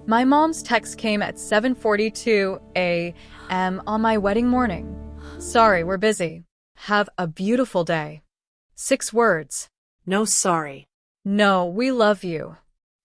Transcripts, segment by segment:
My mom's text came at 7:42 a.m. on my wedding morning. Sorry, we're busy. Have a beautiful day. 6 words. No, sorry. No, we love you.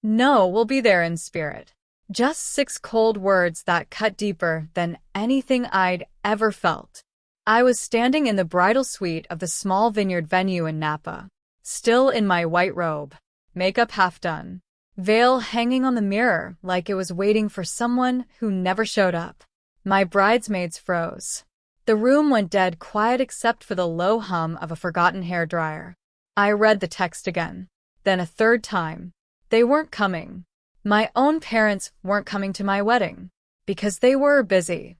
No, we'll be there in spirit. Just 6 cold words that cut deeper than anything I'd ever felt. I was standing in the bridal suite of the small vineyard venue in Napa, still in my white robe, makeup half done, veil hanging on the mirror like it was waiting for someone who never showed up. My bridesmaids froze. The room went dead quiet except for the low hum of a forgotten hairdryer. I read the text again, then a third time. They weren't coming. My own parents weren't coming to my wedding, because they were busy.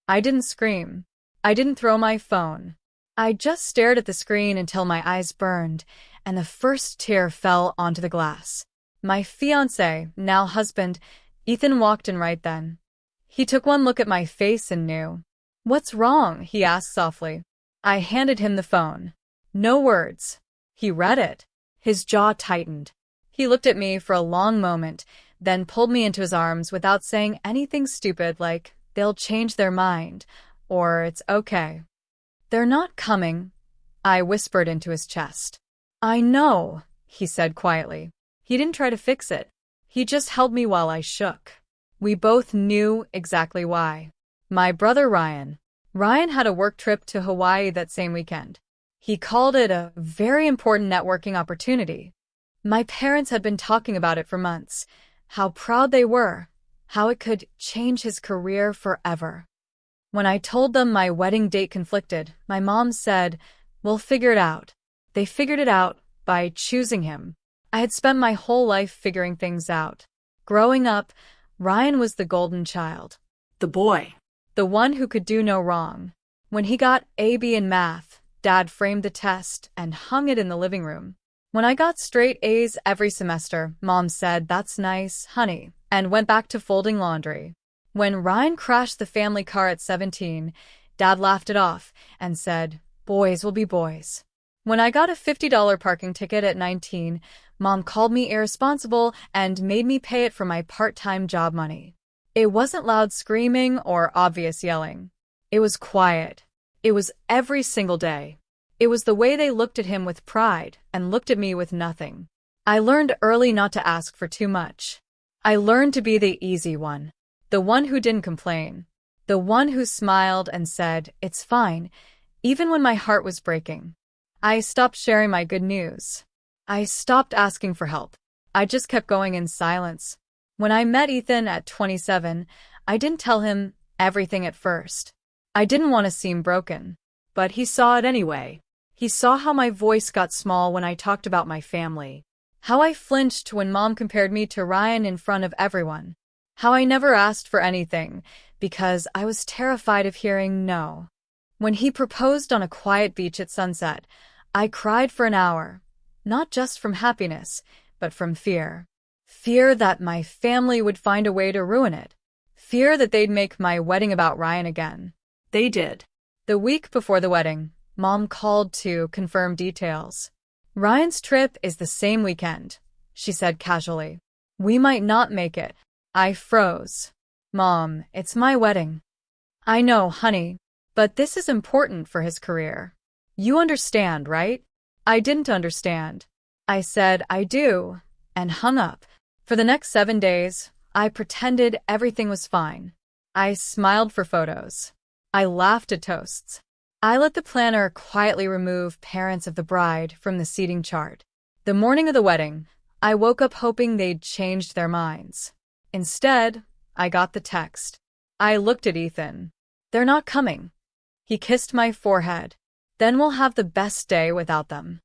I didn't scream. I didn't throw my phone. I just stared at the screen until my eyes burned, and the first tear fell onto the glass. My fiancé, now husband, Ethan, walked in right then. He took one look at my face and knew. "What's wrong?" he asked softly. I handed him the phone. No words. He read it. His jaw tightened. He looked at me for a long moment, then pulled me into his arms without saying anything stupid like, "They'll change their mind," or "It's okay." "They're not coming," I whispered into his chest. "I know," he said quietly. He didn't try to fix it. He just held me while I shook. We both knew exactly why. My brother Ryan. Ryan had a work trip to Hawaii that same weekend. He called it a very important networking opportunity. My parents had been talking about it for months, how proud they were, how it could change his career forever. When I told them my wedding date conflicted, my mom said, "We'll figure it out." They figured it out by choosing him. I had spent my whole life figuring things out. Growing up, Ryan was the golden child. The boy. The one who could do no wrong. When he got a B in math, Dad framed the test and hung it in the living room. When I got straight A's every semester, Mom said, "That's nice, honey," and went back to folding laundry. When Ryan crashed the family car at 17, Dad laughed it off and said, "Boys will be boys." When I got a $50 parking ticket at 19, Mom called me irresponsible and made me pay it from my part-time job money. It wasn't loud screaming or obvious yelling. It was quiet. It was every single day. It was the way they looked at him with pride and looked at me with nothing. I learned early not to ask for too much. I learned to be the easy one, the one who didn't complain, the one who smiled and said, "It's fine," even when my heart was breaking. I stopped sharing my good news. I stopped asking for help. I just kept going in silence. When I met Ethan at 27, I didn't tell him everything at first. I didn't want to seem broken. But he saw it anyway. He saw how my voice got small when I talked about my family. How I flinched when Mom compared me to Ryan in front of everyone. How I never asked for anything because I was terrified of hearing no. When he proposed on a quiet beach at sunset, I cried for an hour. Not just from happiness, but from fear. Fear that my family would find a way to ruin it. Fear that they'd make my wedding about Ryan again. They did. The week before the wedding, Mom called to confirm details. "Ryan's trip is the same weekend," she said casually. "We might not make it." I froze. "Mom, it's my wedding." "I know, honey, but this is important for his career. You understand, right?" I didn't understand. I said, "I do," and hung up. For the next 7 days, I pretended everything was fine. I smiled for photos. I laughed at toasts. I let the planner quietly remove parents of the bride from the seating chart. The morning of the wedding, I woke up hoping they'd changed their minds. Instead, I got the text. I looked at Ethan. "They're not coming." He kissed my forehead. "Then we'll have the best day without them."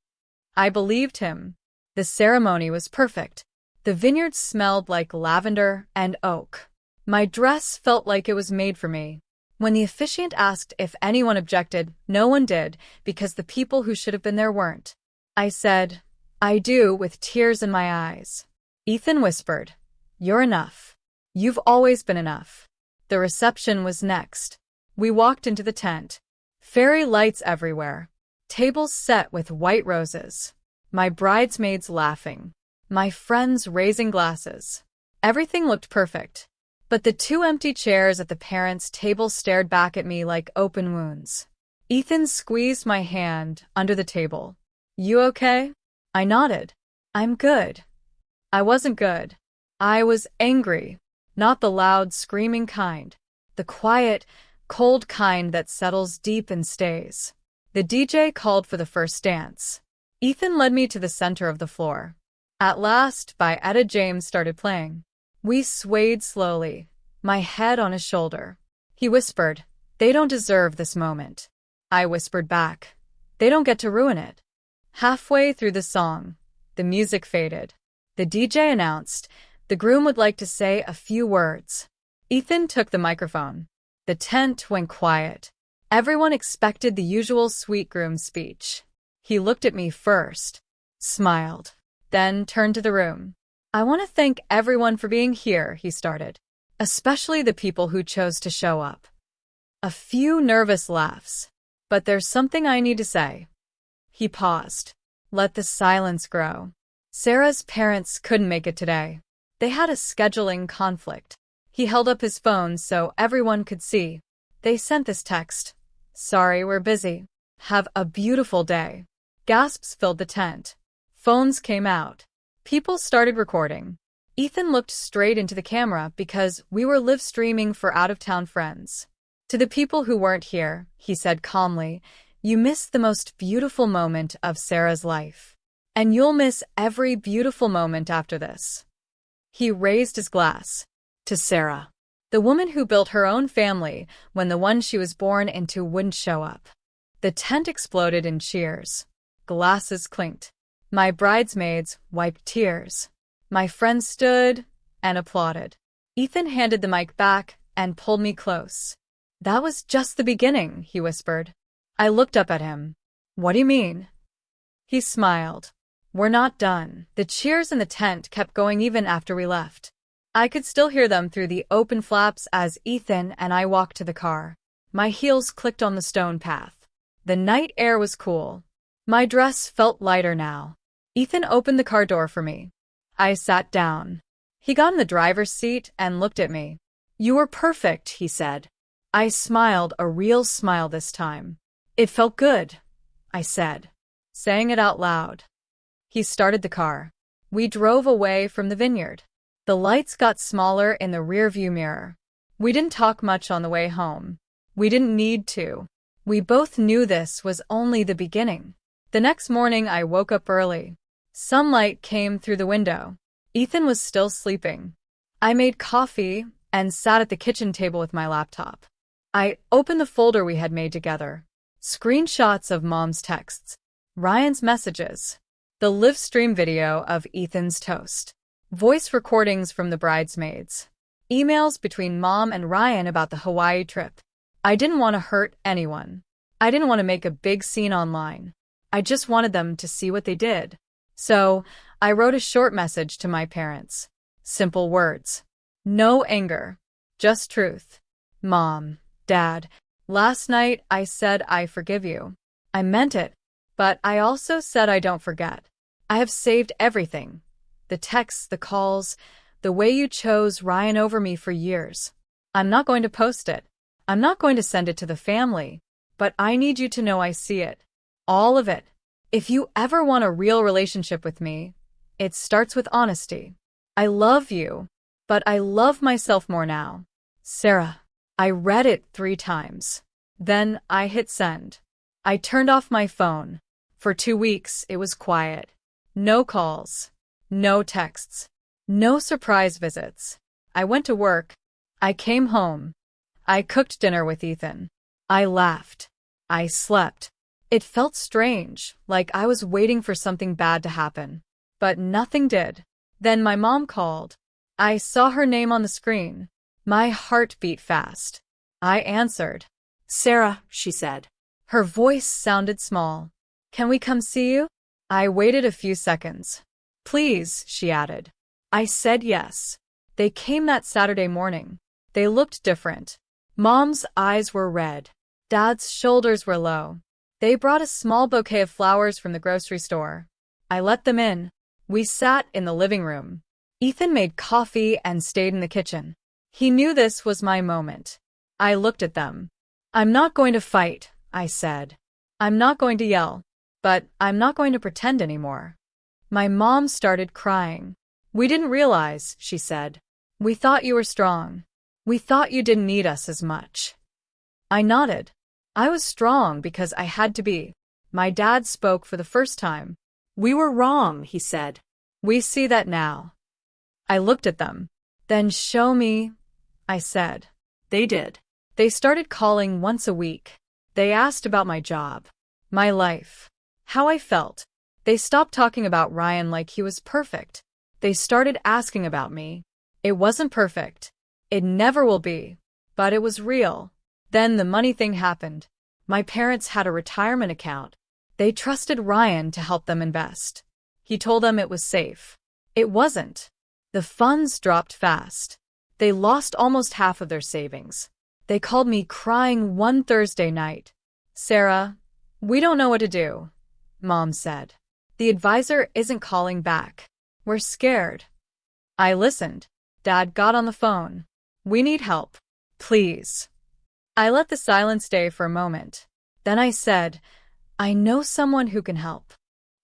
I believed him. The ceremony was perfect. The vineyard smelled like lavender and oak. My dress felt like it was made for me. When the officiant asked if anyone objected, no one did, because the people who should have been there weren't. I said, "I do," with tears in my eyes. Ethan whispered, "You're enough. You've always been enough." The reception was next. We walked into the tent. Fairy lights everywhere. Tables set with white roses. My bridesmaids laughing. My friends raising glasses. Everything looked perfect. But the two empty chairs at the parents' table stared back at me like open wounds. Ethan squeezed my hand under the table. You okay? I nodded. I'm good. I wasn't good. I was angry. Not the loud, screaming kind. The quiet, cold kind that settles deep and stays. The DJ called for the first dance. Ethan led me to the center of the floor. At Last by Etta James started playing. We swayed slowly, my head on his shoulder. He whispered, "They don't deserve this moment." I whispered back, "They don't get to ruin it." Halfway through the song, the music faded. The DJ announced the groom would like to say a few words. Ethan took the microphone. The tent went quiet. Everyone expected the usual sweet groom speech. He looked at me first, smiled, then turned to the room. "I want to thank everyone for being here," he started, "especially the people who chose to show up." A few nervous laughs. "But there's something I need to say." He paused. Let the silence grow. Sarah's parents couldn't make it today. They had a scheduling conflict. He held up his phone so everyone could see. They sent this text. "Sorry, we're busy. Have a beautiful day." Gasps filled the tent. Phones came out. People started recording. Ethan looked straight into the camera because we were live streaming for out-of-town friends. To the people who weren't here, he said calmly, "You missed the most beautiful moment of Sarah's life. And you'll miss every beautiful moment after this." He raised his glass. "To Sarah, the woman who built her own family when the one she was born into wouldn't show up." The tent exploded in cheers. Glasses clinked. My bridesmaids wiped tears. My friends stood and applauded. Ethan handed the mic back and pulled me close. "That was just the beginning," he whispered. I looked up at him. "What do you mean?" He smiled. "We're not done." The cheers in the tent kept going even after we left. I could still hear them through the open flaps as Ethan and I walked to the car. My heels clicked on the stone path. The night air was cool. My dress felt lighter now. Ethan opened the car door for me. I sat down. He got in the driver's seat and looked at me. "You were perfect," he said. I smiled, a real smile this time. "It felt good," I said, saying it out loud. He started the car. We drove away from the vineyard. The lights got smaller in the rearview mirror. We didn't talk much on the way home. We didn't need to. We both knew this was only the beginning. The next morning I woke up early. Sunlight came through the window. Ethan was still sleeping. I made coffee and sat at the kitchen table with my laptop. I opened the folder we had made together. Screenshots of Mom's texts, Ryan's messages, the live stream video of Ethan's toast, voice recordings from the bridesmaids, emails between Mom and Ryan about the Hawaii trip. I didn't want to hurt anyone. I didn't want to make a big scene online. I just wanted them to see what they did. So, I wrote a short message to my parents. Simple words. No anger. Just truth. "Mom, Dad, last night I said I forgive you. I meant it, but I also said I don't forget. I have saved everything. The texts, the calls, the way you chose Ryan over me for years. I'm not going to post it. I'm not going to send it to the family, but I need you to know I see it. All of it. If you ever want a real relationship with me, it starts with honesty. I love you, but I love myself more now. Sarah." I read it 3 times. Then I hit send. I turned off my phone. For 2 weeks, it was quiet. No calls. No texts. No surprise visits. I went to work. I came home. I cooked dinner with Ethan. I laughed. I slept. It felt strange, like I was waiting for something bad to happen. But nothing did. Then my mom called. I saw her name on the screen. My heart beat fast. I answered. "Sarah," she said. Her voice sounded small. "Can we come see you?" I waited a few seconds. "Please," she added. I said yes. They came that Saturday morning. They looked different. Mom's eyes were red. Dad's shoulders were low. They brought a small bouquet of flowers from the grocery store. I let them in. We sat in the living room. Ethan made coffee and stayed in the kitchen. He knew this was my moment. I looked at them. I'm not going to fight, I said. I'm not going to yell. But I'm not going to pretend anymore. My mom started crying. We didn't realize, she said. We thought you were strong. We thought you didn't need us as much. I nodded. I was strong because I had to be. My dad spoke for the first time. We were wrong, he said. We see that now. I looked at them. Then show me, I said. They did. They started calling once a week. They asked about my job, my life, how I felt. They stopped talking about Ryan like he was perfect. They started asking about me. It wasn't perfect. It never will be. But it was real. Then the money thing happened. My parents had a retirement account. They trusted Ryan to help them invest. He told them it was safe. It wasn't. The funds dropped fast. They lost almost half of their savings. They called me crying one Thursday night. Sarah, we don't know what to do, Mom said. The advisor isn't calling back. We're scared. I listened. Dad got on the phone. We need help. Please. I let the silence stay for a moment. Then I said, I know someone who can help.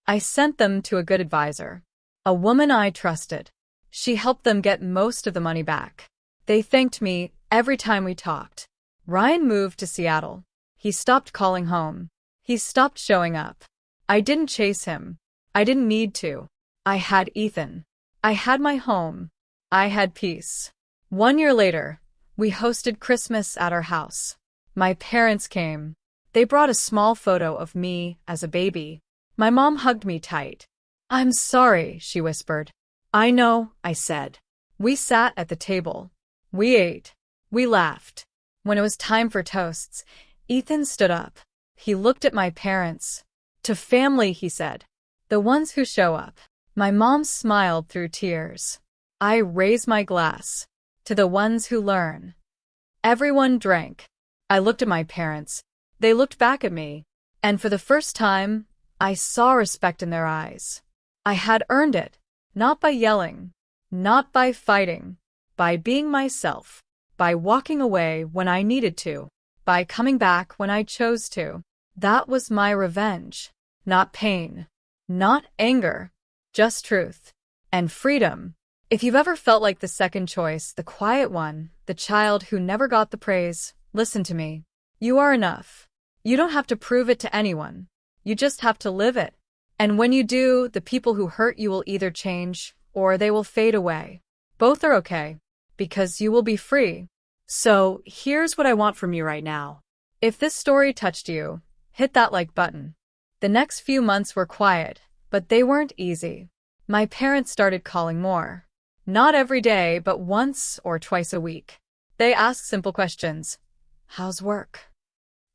I sent them to a good advisor, a woman I trusted. She helped them get most of the money back. They thanked me every time we talked. Ryan moved to Seattle. He stopped calling home. He stopped showing up. I didn't chase him. I didn't need to. I had Ethan. I had my home. I had peace. 1 year later, we hosted Christmas at our house. My parents came. They brought a small photo of me as a baby. My mom hugged me tight. I'm sorry, she whispered. I know, I said. We sat at the table. We ate. We laughed. When it was time for toasts, Ethan stood up. He looked at my parents. To family, he said. The ones who show up. My mom smiled through tears. I raised my glass. To the ones who learn. Everyone drank. I looked at my parents. They looked back at me. And for the first time, I saw respect in their eyes. I had earned it. Not by yelling. Not by fighting. By being myself. By walking away when I needed to. By coming back when I chose to. That was my revenge. Not pain. Not anger. Just truth. And freedom. If you've ever felt like the second choice, the quiet one, the child who never got the praise, listen to me. You are enough. You don't have to prove it to anyone. You just have to live it. And when you do, the people who hurt you will either change or they will fade away. Both are okay, because you will be free. So, here's what I want from you right now. If this story touched you, hit that like button. The next few months were quiet, but they weren't easy. My parents started calling more. Not every day, but once or twice a week. They asked simple questions. How's work?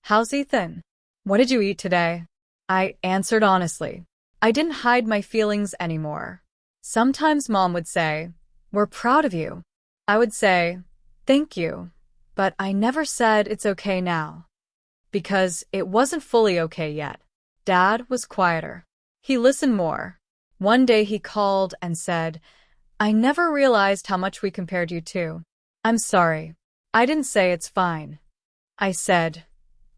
How's Ethan? What did you eat today? I answered honestly. I didn't hide my feelings anymore. Sometimes Mom would say, we're proud of you. I would say, thank you. But I never said it's okay now. Because it wasn't fully okay yet. Dad was quieter. He listened more. One day he called and said, I never realized how much we compared you to. I'm sorry. I didn't say it's fine. I said,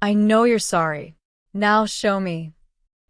I know you're sorry. Now show me.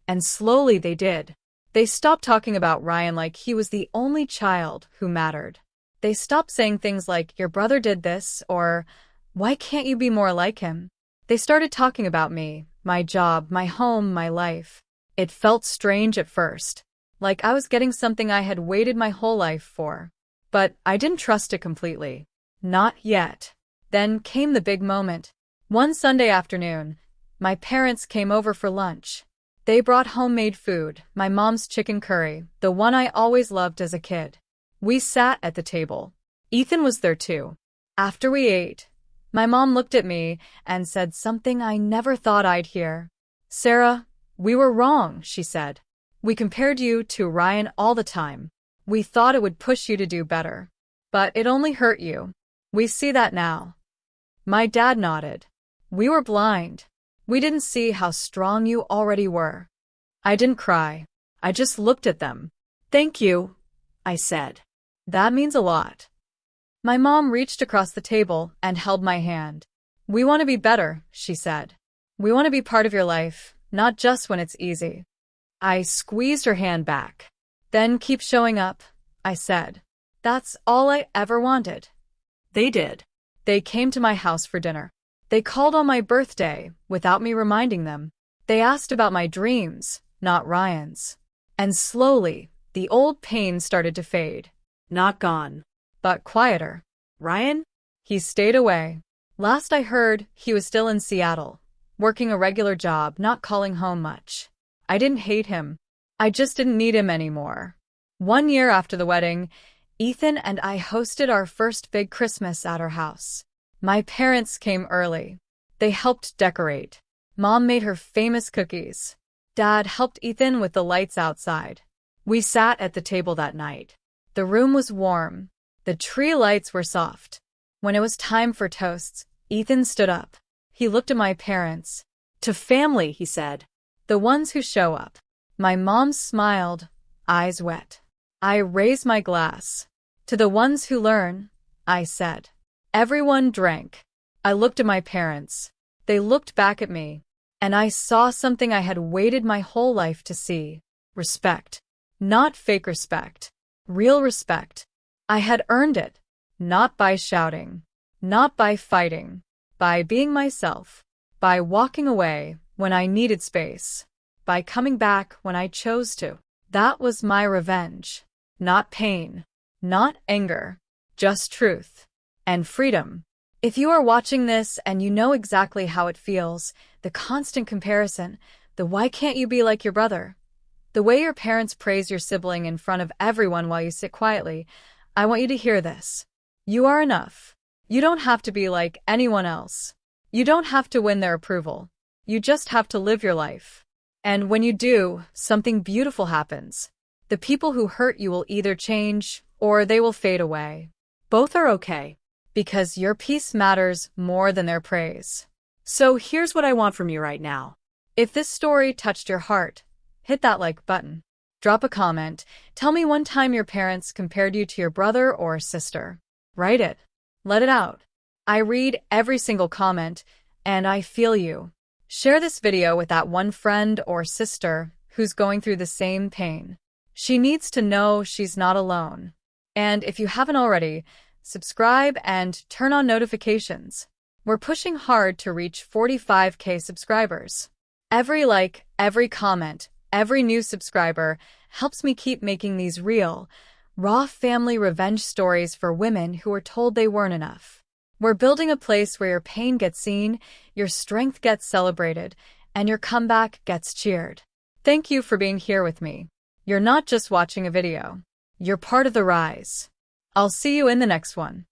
And slowly they did. They stopped talking about Ryan like he was the only child who mattered. They stopped saying things like, your brother did this, or, why can't you be more like him? They started talking about me, my job, my home, my life. It felt strange at first, like I was getting something I had waited my whole life for. But I didn't trust it completely. Not yet. Then came the big moment. One Sunday afternoon, my parents came over for lunch. They brought homemade food, my mom's chicken curry, the one I always loved as a kid. We sat at the table. Ethan was there too. After we ate, my mom looked at me and said something I never thought I'd hear. Sarah, we were wrong, she said. We compared you to Ryan all the time. We thought it would push you to do better. But it only hurt you. We see that now. My dad nodded. We were blind. We didn't see how strong you already were. I didn't cry. I just looked at them. Thank you, I said. That means a lot. My mom reached across the table and held my hand. We want to be better, she said. We want to be part of your life, not just when it's easy. I squeezed her hand back. Then keep showing up, I said. That's all I ever wanted. They did. They came to my house for dinner. They called on my birthday without me reminding them. They asked about my dreams, not Ryan's. And slowly, the old pain started to fade. Not gone. But quieter. Ryan? He stayed away. Last I heard, he was still in Seattle, working a regular job, not calling home much. I didn't hate him. I just didn't need him anymore. 1 year after the wedding, Ethan and I hosted our first big Christmas at our house. My parents came early. They helped decorate. Mom made her famous cookies. Dad helped Ethan with the lights outside. We sat at the table that night. The room was warm. The tree lights were soft. When it was time for toasts, Ethan stood up. He looked at my parents. To family, he said. The ones who show up. My mom smiled, eyes wet. I raised my glass. To the ones who learn, I said. Everyone drank. I looked at my parents. They looked back at me. And I saw something I had waited my whole life to see. Respect. Not fake respect. Real respect. I had earned it. Not by shouting. Not by fighting. By being myself. By walking away when I needed space. By coming back when I chose to. That was my revenge. Not pain. Not anger. Just truth. And freedom. If you are watching this and you know exactly how it feels, the constant comparison, the why can't you be like your brother, the way your parents praise your sibling in front of everyone while you sit quietly, I want you to hear this. You are enough. You don't have to be like anyone else. You don't have to win their approval. You just have to live your life. And when you do, something beautiful happens. The people who hurt you will either change or they will fade away. Both are okay. Because your peace matters more than their praise. So here's what I want from you right now. If this story touched your heart, hit that like button. Drop a comment. Tell me one time your parents compared you to your brother or sister. Write it. Let it out. I read every single comment, and I feel you. Share this video with that one friend or sister who's going through the same pain. She needs to know she's not alone. And if you haven't already, subscribe and turn on notifications. We're pushing hard to reach 45K subscribers. Every like, every comment, every new subscriber helps me keep making these real, raw family revenge stories for women who were told they weren't enough. We're building a place where your pain gets seen, your strength gets celebrated, and your comeback gets cheered. Thank you for being here with me. You're not just watching a video. You're part of the rise. I'll see you in the next one.